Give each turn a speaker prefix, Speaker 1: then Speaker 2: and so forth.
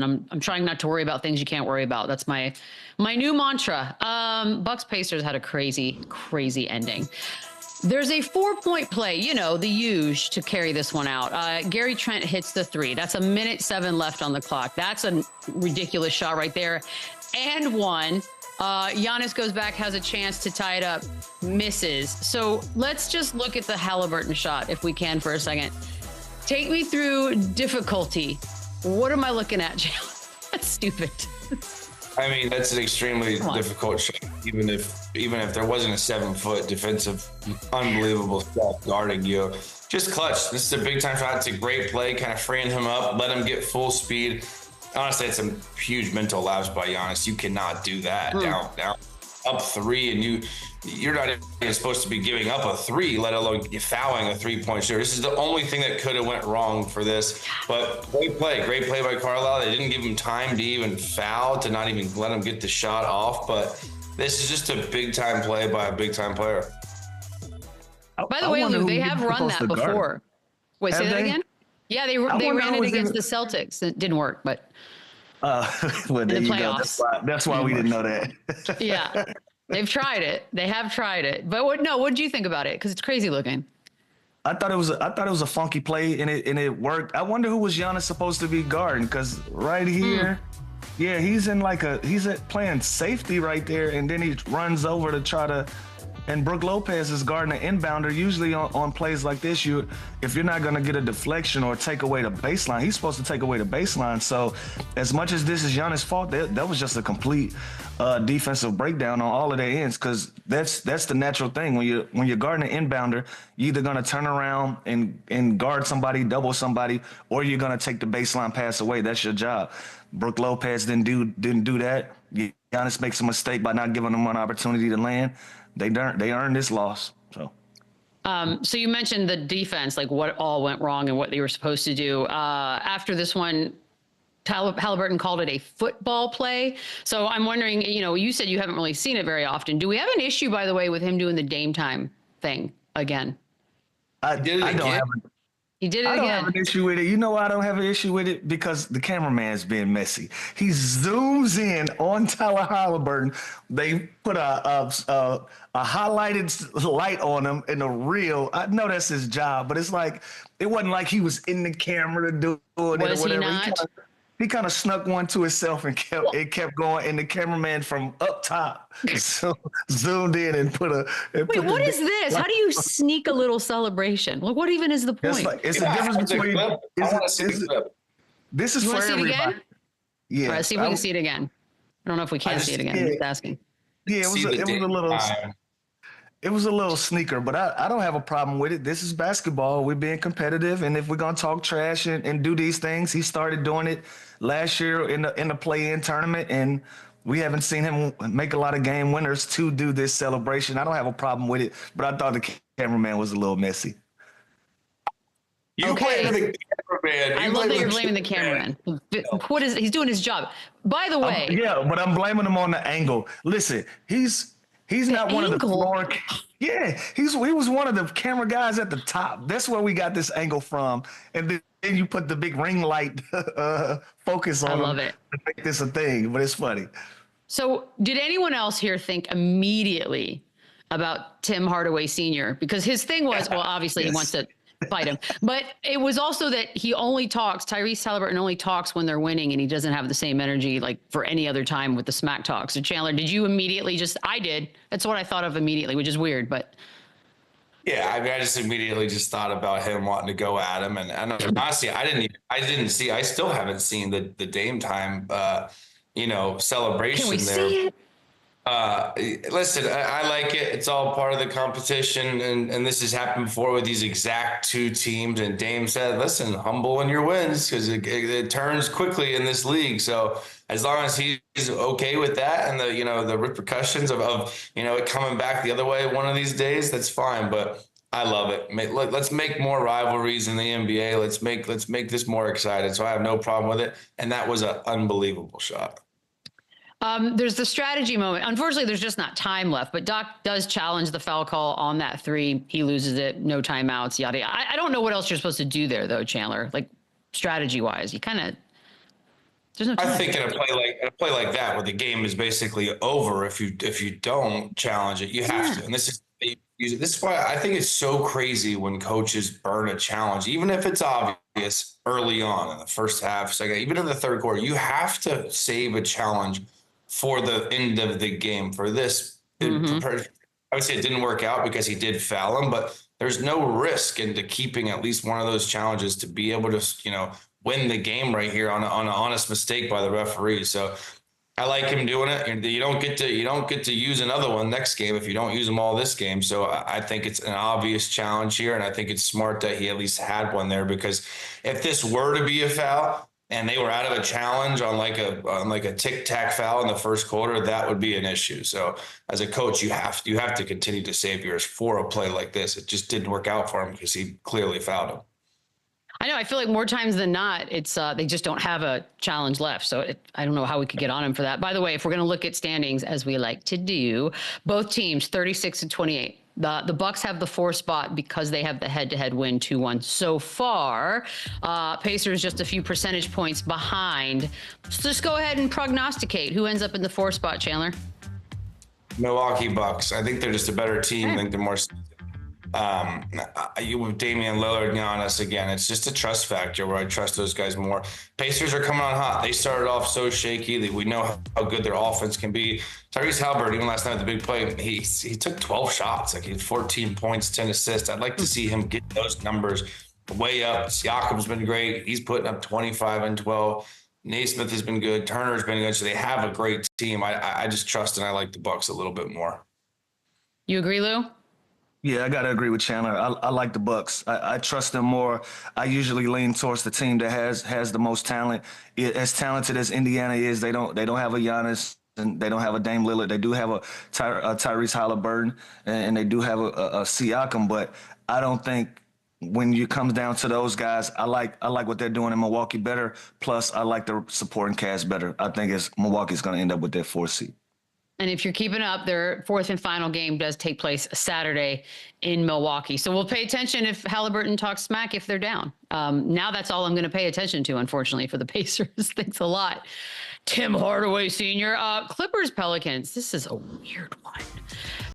Speaker 1: I'm trying not to worry about things you can't worry about. That's my new mantra. Bucks Pacers had a crazy ending. There's a 4-point play, you know, the huge to carry this one out. Gary Trent hits the three. That's 1:07 left on the clock. That's a ridiculous shot right there. And one. Giannis goes back, has a chance to tie it up, misses. So let's just look at the Haliburton shot, if we can, for a second. Take me through difficulty. What am I looking at, Jalen? That's stupid.
Speaker 2: I mean, that's an extremely difficult shot, even if there wasn't a 7-foot defensive, unbelievable shot guarding you. Just clutch. This is a big time shot. It's a great play, kind of freeing him up, let him get full speed. Honestly, it's a huge mental lapse by Giannis. You cannot do that down up three, and you're not even supposed to be giving up a three, let alone fouling a 3-point shooter. This is the only thing that could have went wrong for this. But great play by Carlisle. They didn't give him time to even foul, to not even let him get the shot off. But this is just a big time play by a big time player.
Speaker 1: By the way, Luke, they have run that before. Wait, say that again? Yeah, they ran it against the Celtics. It didn't work, but
Speaker 3: well,
Speaker 1: in the playoffs.
Speaker 3: That's why we didn't know that.
Speaker 1: Yeah, they've tried it. They have tried it. But what did you think about it? Because it's crazy looking.
Speaker 3: I thought it was a funky play, and it worked. I wonder who was Giannis supposed to be guarding? Because right here, yeah, he's playing safety right there, and then he runs over to try to. And Brook Lopez is guarding an inbounder. Usually on plays like this, if you're not going to get a deflection or take away the baseline, he's supposed to take away the baseline. So as much as this is Giannis' fault, that was just a complete defensive breakdown on all of their ends, because that's the natural thing. When you're guarding an inbounder, you're either going to turn around and guard somebody, double somebody, or you're going to take the baseline pass away. That's your job. Brook Lopez didn't do that. Giannis makes a mistake by not giving him an opportunity to land. They earned this loss.
Speaker 1: So you mentioned the defense, like what all went wrong and what they were supposed to do. After this one, Haliburton called it a football play. So I'm wondering, you said you haven't really seen it very often. Do we have an issue, by the way, with him doing the Dame time thing again? He did it again. I don't have an issue with it. You know why I don't have an issue with it? Because the cameraman's being messy. He zooms in on Tyler Haliburton. They put a highlighted light on him in the reel. I know that's his job, but it's like, it wasn't like he was in the camera doing it or whatever. He not?
Speaker 3: He kind of snuck one to himself and kept going, and the cameraman from up top so zoomed in and put a.
Speaker 1: Wait, what is this? How do you sneak a little celebration? Like, what even is the point?
Speaker 3: It's a difference between. This is for everybody.
Speaker 1: Again?
Speaker 3: Yeah.
Speaker 1: All right, see if we can see it again. I don't know if we can see it again. I'm just asking.
Speaker 3: Yeah, it was a little sneaker, but I don't have a problem with it. This is basketball. We're being competitive, and if we're gonna talk trash and do these things, he started doing it last year in the play-in tournament, and we haven't seen him make a lot of game winners to do this celebration. I don't have a problem with it, but I thought the cameraman was a little messy.
Speaker 2: You blame the cameraman.
Speaker 1: I love that you're blaming the cameraman. He's doing his job. By the way.
Speaker 3: Yeah, but I'm blaming him on the angle. Listen, He's not one of the floor. Yeah, he was one of the camera guys at the top. That's where we got this angle from. And then you put the big ring light focus on him. I love it. To make this a thing, but it's funny.
Speaker 1: So did anyone else here think immediately about Tim Hardaway Sr.? Because his thing was, well, obviously he wants to fight him. But it was also that Tyrese Haliburton only talks when they're winning, and he doesn't have the same energy like for any other time with the smack talk. So Chandler, did you immediately I did. That's what I thought of immediately, which is weird, but.
Speaker 2: Yeah, I mean, I just immediately just thought about him wanting to go at him. And honestly, I still haven't seen the Dame time, celebration.
Speaker 1: Can we
Speaker 2: there.
Speaker 1: See it?
Speaker 2: Listen, I like it. It's all part of the competition, and this has happened before with these exact two teams. And Dame said, "Listen, humble in your wins, because it turns quickly in this league. So as long as he's okay with that, and the repercussions of it coming back the other way one of these days, that's fine. But I love it. Let's make more rivalries in the NBA. Let's make this more exciting. So I have no problem with it. And that was an unbelievable shot.
Speaker 1: There's the strategy moment. Unfortunately, there's just not time left, but Doc does challenge the foul call on that three. He loses it. No timeouts, yada, yada. I don't know what else you're supposed to do there, though, Chandler, like strategy wise. You kind of. There's no
Speaker 2: I
Speaker 1: chance.
Speaker 2: think in a play like that, where the game is basically over, if you don't challenge it, you have to. And this is why I think it's so crazy when coaches burn a challenge, even if it's obvious early on in the first half, second, even in the third quarter. You have to save a challenge for the end of the game. For this, I would say it didn't work out because he did foul him, but there's no risk into keeping at least one of those challenges to be able to, win the game right here on an honest mistake by the referee. So I like him doing it. And you don't get to use another one next game if you don't use them all this game. So I think it's an obvious challenge here, and I think it's smart that he at least had one there, because if this were to be a foul and they were out of a challenge on like a tic-tac foul in the first quarter, that would be an issue. So as a coach, you have to continue to save yours for a play like this. It just didn't work out for him because he clearly fouled him.
Speaker 1: I know. I feel like more times than not, it's they just don't have a challenge left. So I don't know how we could get on him for that. By the way, if we're going to look at standings, as we like to do, both teams 36 and 28. The Bucks have the 4 spot because they have the head-to-head win 2-1 so far. Pacers just a few percentage points behind. So just go ahead and prognosticate who ends up in the 4 spot, Chandler.
Speaker 2: Milwaukee Bucks. I think they're just a better team. I think they're more. You with Damian Lillard and Giannis again, it's just a trust factor where I trust those guys more. Pacers are coming on hot. They started off so shaky. We know how good their offense can be. Tyrese Haliburton, even last night at the big play, he took 12 shots. Like, he had 14 points, 10 assists. I'd like to see him get those numbers way up. Siakam's been great. He's putting up 25 and 12. Naismith has been good. Turner's been good. So they have a great team. I just trust, and I like the Bucks a little bit more.
Speaker 1: You agree, Lou?
Speaker 3: Yeah, I got to agree with Chandler. I like the Bucks. I trust them more. I usually lean towards the team that has the most talent. As talented as Indiana is, they don't have a Giannis and they don't have a Dame Lillard. They do have a Tyrese Haliburton, and they do have a Siakam. But I don't think when it comes down to those guys, I like what they're doing in Milwaukee better. Plus, I like the supporting cast better. I think Milwaukee's going to end up with their 4th seed.
Speaker 1: And if you're keeping up, their 4th and final game does take place Saturday in Milwaukee. So we'll pay attention if Haliburton talks smack if they're down. Now that's all I'm going to pay attention to, unfortunately, for the Pacers. Thanks a lot, Tim Hardaway Sr. Clippers, Pelicans. This is a weird one.